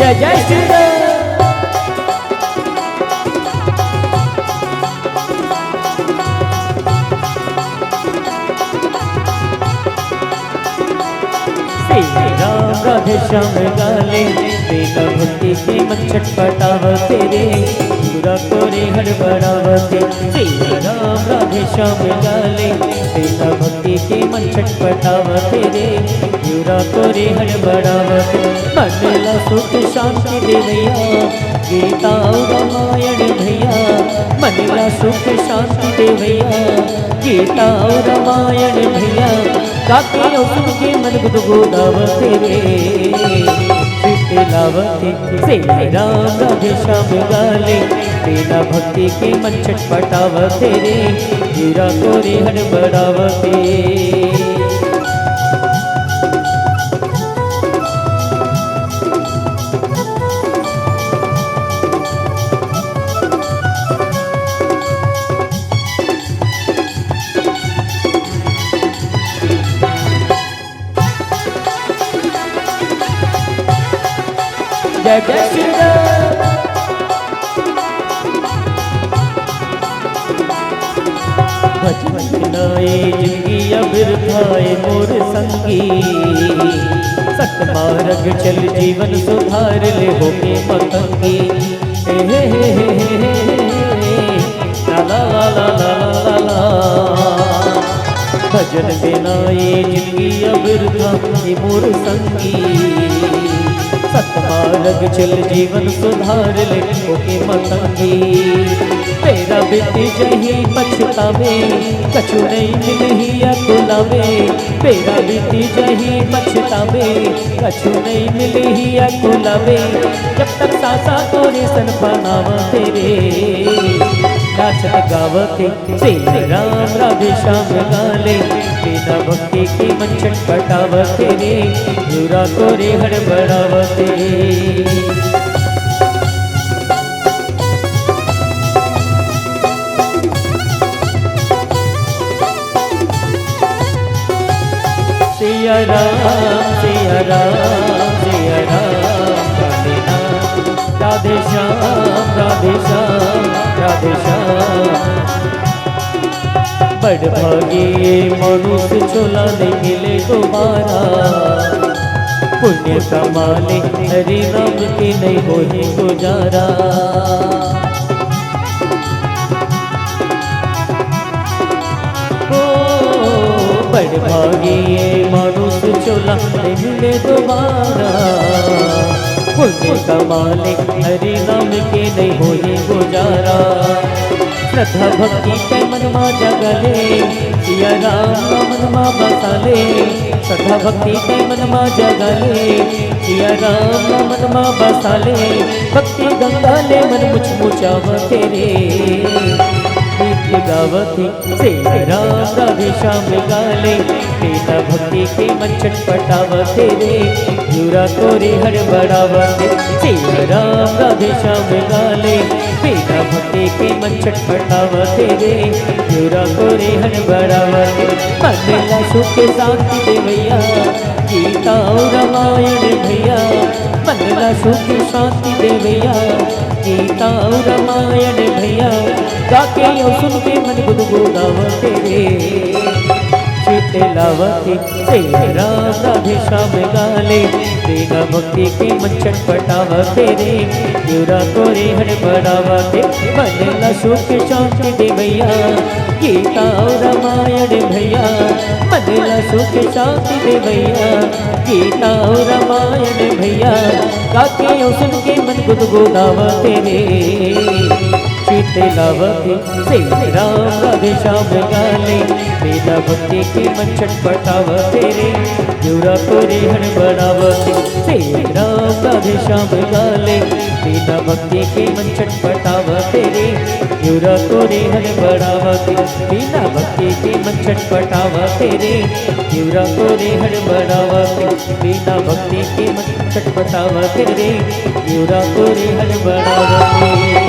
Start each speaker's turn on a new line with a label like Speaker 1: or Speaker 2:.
Speaker 1: जय जय श्री राम। श्री राम राधे श्याम गाले तेरा भक्ति के मन छटपटावते रे पूरा कोरे हड़बड़ावते। श्री राम राधे श्याम गाले तेरा भक्ति के मन छटपटावते रे पूरा कोरे हड़बड़ावते। मनला सुख शांति देवैया गीता रामायण भैया मनला सुख शांति देवैया गीता रामायण भैया गाते सुन के मन गुदगुदावते रे लावते। श्री राम राधे श्याम गाले तेरा भक्ति के मन छटपटावते रे हीरा कोरे हड़बड़ावते। जय जय श्री राम। भजन नाए जिंदगी अबिरथाए मोर संगी सत मार्ग चल जीवन सुधार ले होके मतंगी। हे हे ला ला ला ला ला भजन बिनाए जिंदगी अबिरथाए मोर संगी सतमार्ग चल जीवन सुधार ले ओके मतंगी। तेरा बेटी जही पछतावे कछु नहीं मिलही अकुलावे तेरा बेटी जही पछतावे कछु नहीं मिलही अकुलावे। जब तक सासा तोरे सन बनावते रे नाचत गावते। श्री राम राधे श्याम गाले बिना भक्ति के मन छटपटावते रे पूरा कोरे हड़बड़ावते। सिया राम सिया राम सिया राम राधे श्याम राधे श्याम राधे श्याम। बड़ भागे मनुष्य चोला नहीं मिले दोबारा पुण्य कमाले हरि नाम के नहीं होए गुजारा। बड़ भागे मनुष्य चोला नहीं मिले दोबारा पुण्य कमाले हरि नाम के नहीं होए गुजारा। श्रद्धा भक्ति के मनमा जगले सिया राम मनमा बसाले श्रद्धा भक्ति के मनमा जगले सिया राम मनमा बसाले। भक्ति गंगा ले मन मुचमुचावते रे गीत गावते। श्री राम राधे श्याम गाले तेरा भक्ति के मन छटपटावते रे पूरा कोरे हड़बड़ावते। श्री राम राधे श्याम गाले तेरा भक्ति के मन छटपटावते रे पूरा कोरे हड़बड़ावते। मनला सुख शांति देवैया गीता रामायण भैया मनला सुख शांति देवैया गीता रामायण भैया गाके सुन के मन गुदगुदावते रे लावते। श्री राम राधे श्याम गाले तेरा भक्ति के मन छटपटावते रे पूरा कोरे हड़बड़ावते। मनला सुख शांति देवैया गीता रामायण भैया मनला सुख शांति देवैया गीता रामायण भैया गाके सुन के मन गुदगुदावते रे लावते। श्री राम राधे श्याम गाले तेरा भक्ति के मन छटपटावते रे पूरा कोरे हड़बड़ावते। श्री राम राधे श्याम गाले तेरा भक्ति के मन छटपटावते रे पूरा कोरे हड़बड़ावते। बिना भक्ति के मन छटपटावते रे पूरा कोरे हड़बड़ावते। बिना भक्ति के मन छटपटावते रे पूरा कोरे हड़बड़ावते।